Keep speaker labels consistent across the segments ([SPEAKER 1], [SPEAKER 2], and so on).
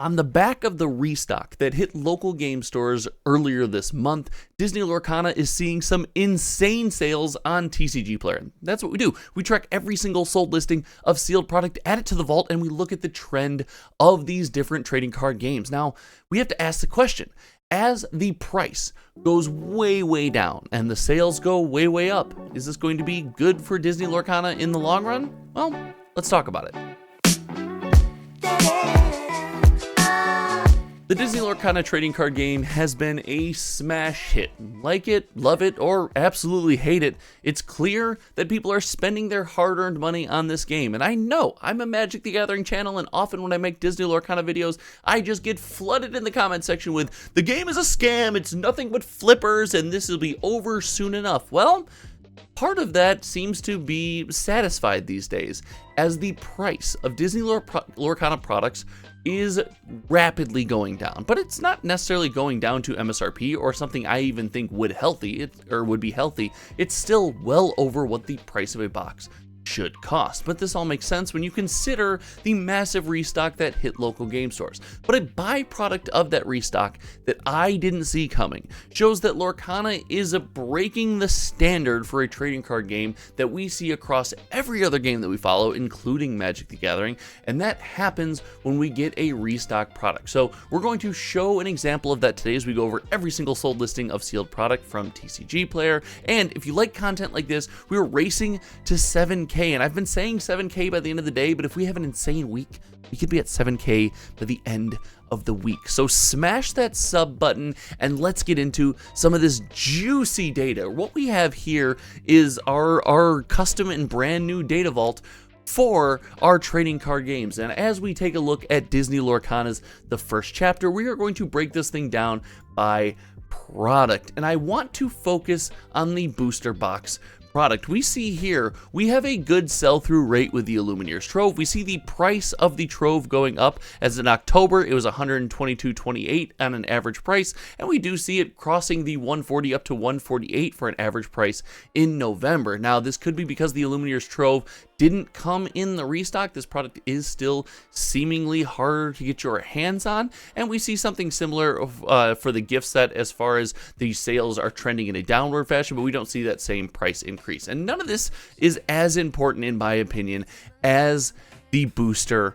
[SPEAKER 1] On the back of the restock that hit local game stores earlier this month, Disney Lorcana is seeing some insane sales on TCG Player. That's what we do. We track every single sold listing of sealed product, add it to the vault, and we look at the trend of these different trading card games. Now, we have to ask the question, as the price goes way, way down and the sales go way, way up, is this going to be good for Disney Lorcana in the long run? Well, let's talk about it. The Disney Lorcana trading card game has been a smash hit. Like it, love it, or absolutely hate it, it's clear that people are spending their hard-earned money on this game. And I know, I'm a Magic the Gathering channel, and often when I make Disney Lorcana videos, I just get flooded in the comment section with, the game is a scam, it's nothing but flippers, and this will be over soon enough. Well, part of that seems to be satisfied these days, as the price of Disney Lorcana products is rapidly going down. But it's not necessarily going down to MSRP or something I even think would be healthy. It's still well over what the price of a box should cost. But this all makes sense when you consider the massive restock that hit local game stores. But a byproduct of that restock that I didn't see coming shows that Lorcana is breaking the standard for a trading card game that we see across every other game that we follow, including Magic the Gathering, and that happens when we get a restock product. So we're going to show an example of that today as we go over every single sold listing of sealed product from TCG Player. And if you like content like this, we're racing to 7K. And I've been saying 7K by the end of the day, but if we have an insane week, we could be at 7K by the end of the week. So smash that sub button and let's get into some of this juicy data. What we have here is our custom and brand new data vault for our trading card games. And as we take a look at Disney Lorcana's The First Chapter, we are going to break this thing down by product. And I want to focus on the booster box product. We see here, we have a good sell-through rate with the Illumineers Trove. We see the price of the Trove going up, as in October it was $122.28 on an average price, and we do see it crossing the $140 up to $148 for an average price in November. Now, this could be because the Illumineers Trove didn't come in the restock. This product is still seemingly harder to get your hands on, and we see something similar for the gift set as far as the sales are trending in a downward fashion, but we don't see that same price increase. And none of this is as important, in my opinion, as the booster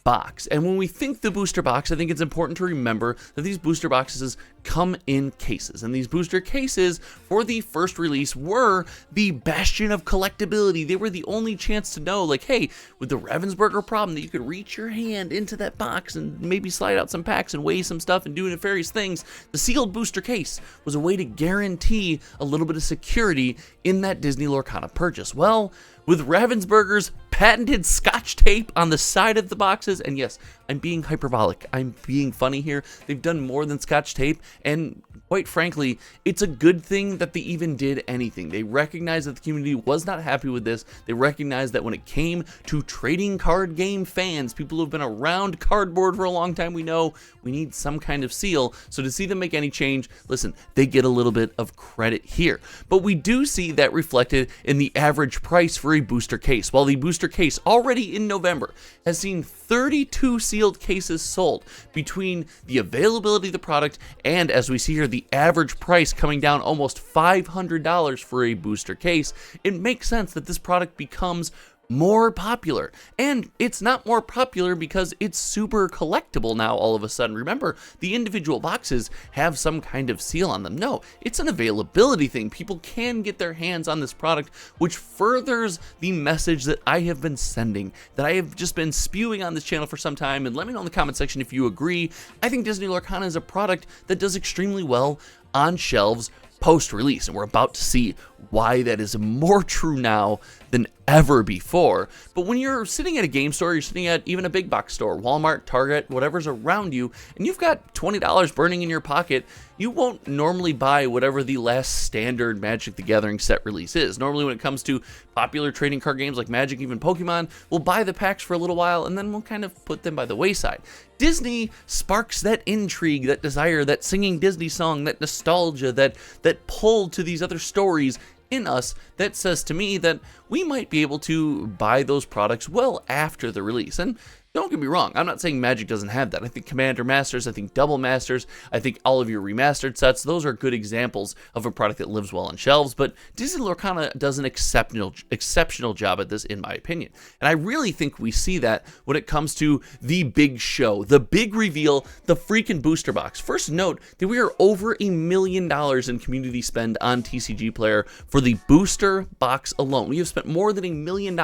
[SPEAKER 1] box. And when we think the booster box, I think it's important to remember that these booster boxes come in cases, and these booster cases for the first release were the bastion of collectability. They were the only chance to know, like, hey, with the Ravensburger problem that you could reach your hand into that box and maybe slide out some packs and weigh some stuff and do nefarious things, the sealed booster case was a way to guarantee a little bit of security in that Disney Lorcana purchase. Well, with Ravensburger's patented Scotch tape on the side of the boxes, and yes, I'm being hyperbolic, I'm being funny here, they've done more than Scotch tape, and quite frankly, it's a good thing that they even did anything. They recognized that the community was not happy with this. They recognized that when it came to trading card game fans, people who have been around cardboard for a long time, we know we need some kind of seal. So to see them make any change, listen, they get a little bit of credit here. But we do see that reflected in the average price for a booster case. While the booster case already in November has seen 32 sealed cases sold, between the availability of the product and, as we see here, the average price coming down almost $500 for a booster case, it makes sense that this product becomes more popular. And it's not more popular because it's super collectible now all of a sudden. Remember, the individual boxes have some kind of seal on them. No, it's an availability thing. People can get their hands on this product, which furthers the message that I have been sending, that I have just been spewing on this channel for some time. And let me know in the comment section if you agree. I think Disney Lorcana is a product that does extremely well on shelves post-release, and we're about to see why that is more true now than ever before. But when you're sitting at a game store, you're sitting at even a big box store, Walmart, Target, whatever's around you, and you've got $20 burning in your pocket, you won't normally buy whatever the last standard Magic the Gathering set release is. Normally when it comes to popular trading card games like Magic, even Pokemon, we'll buy the packs for a little while and then we'll kind of put them by the wayside. Disney sparks that intrigue, that desire, that singing Disney song, that nostalgia, that pull to these other stories in us that says to me that we might be able to buy those products well after the release. And Don't get me wrong, I'm not saying Magic doesn't have that. I think Commander Masters, I think Double Masters, I think all of your remastered sets, those are good examples of a product that lives well on shelves, but Disney Lorcana does an exceptional job at this, in my opinion. And I really think we see that when it comes to the big show, the big reveal, the freaking booster box. First note that we are over $1 million in community spend on TCG Player for the booster box alone. We have spent more than $1 million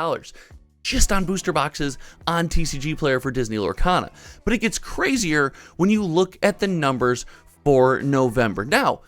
[SPEAKER 1] just on booster boxes on TCG Player for Disney Lorcana. But it gets crazier when you look at the numbers for November. Now,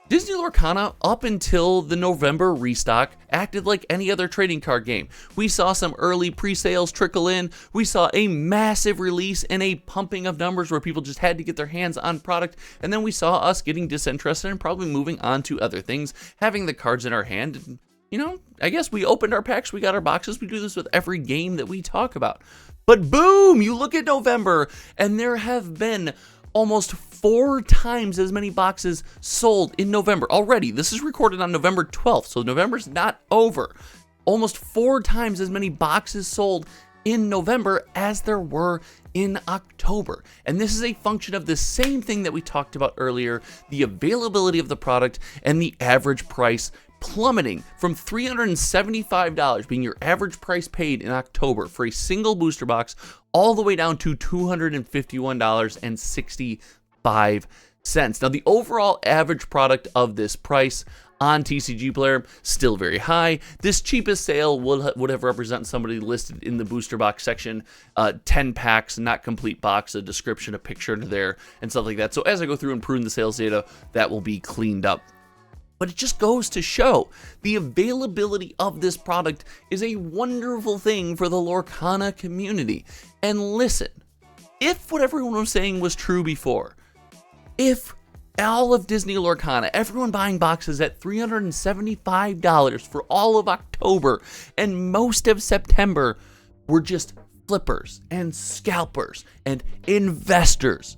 [SPEAKER 1] Disney Lorcana, up until the November restock, acted like any other trading card game. We saw some early pre-sales trickle in. We saw a massive release and a pumping of numbers where people just had to get their hands on product. And then we saw us getting disinterested and probably moving on to other things, having the cards in our hand. And, you know, I guess we opened our packs, we got our boxes. We do this with every game that we talk about. But boom, you look at November, and there have been almost 4 times as many boxes sold in November already. This is recorded on November 12th, so November's not over. Almost 4 times as many boxes sold in November as there were in October. And this is a function of the same thing that we talked about earlier, the availability of the product and the average price plummeting from $375 being your average price paid in October for a single booster box all the way down to $251.65. Now, the overall average product of this price on TCG Player, still very high. This cheapest sale would have represented somebody listed in the booster box section, 10 packs, not complete box, a description, a picture there, and stuff like that. So as I go through and prune the sales data, that will be cleaned up. But it just goes to show the availability of this product is a wonderful thing for the Lorcana community. And listen, if what everyone was saying was true before, if all of Disney Lorcana, everyone buying boxes at $375 for all of October and most of September were just flippers and scalpers and investors,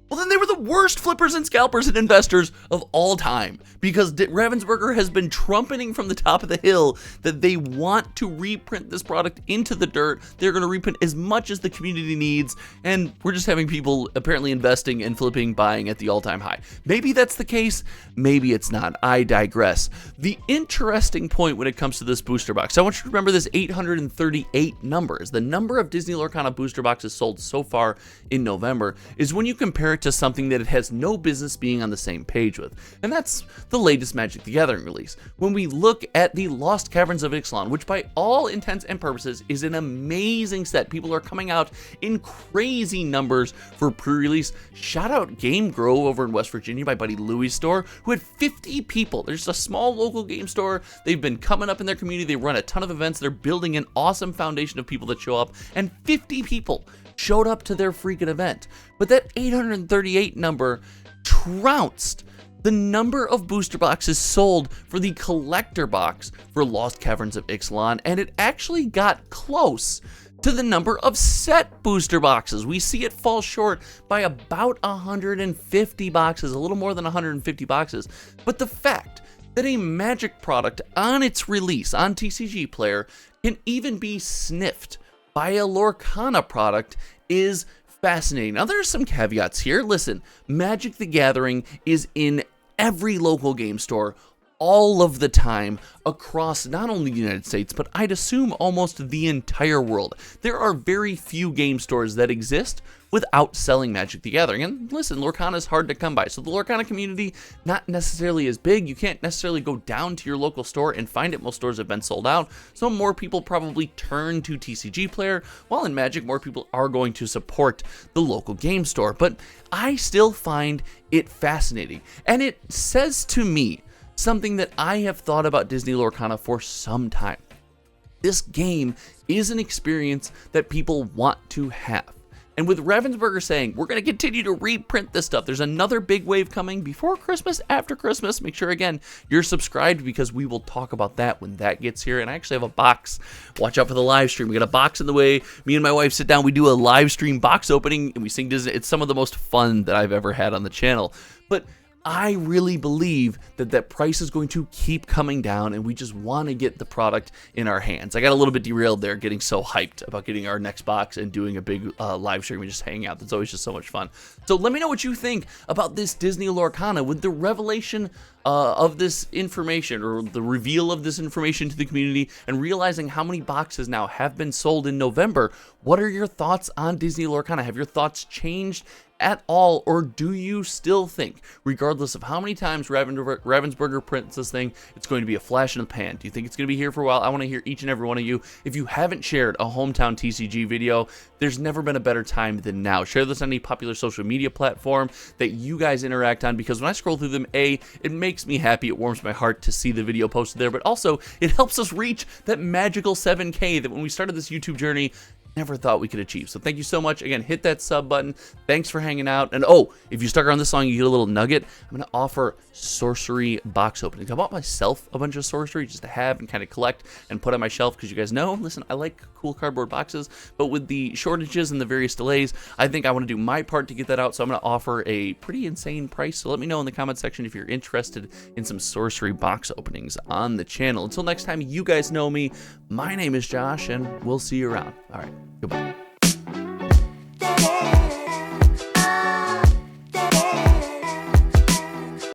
[SPEAKER 1] well, then they were the worst flippers and scalpers and investors of all time, because Ravensburger has been trumpeting from the top of the hill that they want to reprint this product into the dirt. They're going to reprint as much as the community needs, and we're just having people apparently investing and flipping, buying at the all-time high. Maybe that's the case, maybe it's not. I digress. The interesting point when it comes to this booster box, I want you to remember this 838 number, is the number of Disney Lorcana booster boxes sold so far in November, is when you compare it to something that it has no business being on the same page with. And that's the latest Magic the Gathering release. When we look at the Lost Caverns of Ixalan, which by all intents and purposes is an amazing set. People are coming out in crazy numbers for pre-release. Shout out Game Grove over in West Virginia, my buddy Louis' store, who had 50 people. There's a small local game store. They've been coming up in their community. They run a ton of events. They're building an awesome foundation of people that show up, and 50 people showed up to their freaking event. But that 838 number trounced the number of booster boxes sold for the collector box for Lost Caverns of Ixalan, and it actually got close to the number of set booster boxes. We see it fall short by about 150 boxes, a little more than 150 boxes. But the fact that a Magic product on its release on TCG Player can even be sniffed by a Lorcana product is fascinating. Now, there's some caveats here. Listen, Magic the Gathering is in every local game store all of the time across not only the United States, but I'd assume almost the entire world. There are very few game stores that exist without selling Magic the Gathering. And listen, Lorcana is hard to come by. So the Lorcana community, not necessarily as big. You can't necessarily go down to your local store and find it. Most stores have been sold out. So more people probably turn to TCG Player, while in Magic, more people are going to support the local game store. But I still find it fascinating. And it says to me something that I have thought about Disney Lorcana for some time. This game is an experience that people want to have. And with Ravensburger saying, we're going to continue to reprint this stuff, there's another big wave coming before Christmas, after Christmas. Make sure, again, you're subscribed, because we will talk about that when that gets here. And I actually have a box. Watch out for the live stream. We got a box in the way. Me and my wife sit down. We do a live stream box opening, and we sing Disney. It's some of the most fun that I've ever had on the channel. But I really believe that that price is going to keep coming down, and we just want to get the product in our hands. I got a little bit derailed there, getting so hyped about getting our next box and doing a big live stream and just hanging out. That's always just so much fun. So let me know what you think about this Disney Lorcana with the revelation of this information, or the reveal of this information to the community, and realizing how many boxes now have been sold in November. What are your thoughts on Disney Lorcana? Have your thoughts changed at all, or do you still think, regardless of how many times Ravensburger prints this thing, it's going to be a flash in the pan? Do you think it's going to be here for a while? I want to hear each and every one of you. If you haven't shared a hometown TCG video, there's never been a better time than now. Share this on any popular social media platform that you guys interact on, because when I scroll through them, A, it makes me happy, it warms my heart to see the video posted there, but also it helps us reach that magical 7K that when we started this YouTube journey, never thought we could achieve. So thank you so much. Again, hit that sub button. Thanks for hanging out. And oh, if you stuck around this long, you get a little nugget. I'm going to offer sorcery box openings. I bought myself a bunch of sorcery just to have and kind of collect and put on my shelf, because you guys know, listen, I like cool cardboard boxes, but with the shortages and the various delays, I think I want to do my part to get that out. So I'm going to offer a pretty insane price. So let me know in the comment section if you're interested in some sorcery box openings on the channel. Until next time, you guys know me. My name is Josh, and we'll see you around. All right. Goodbye.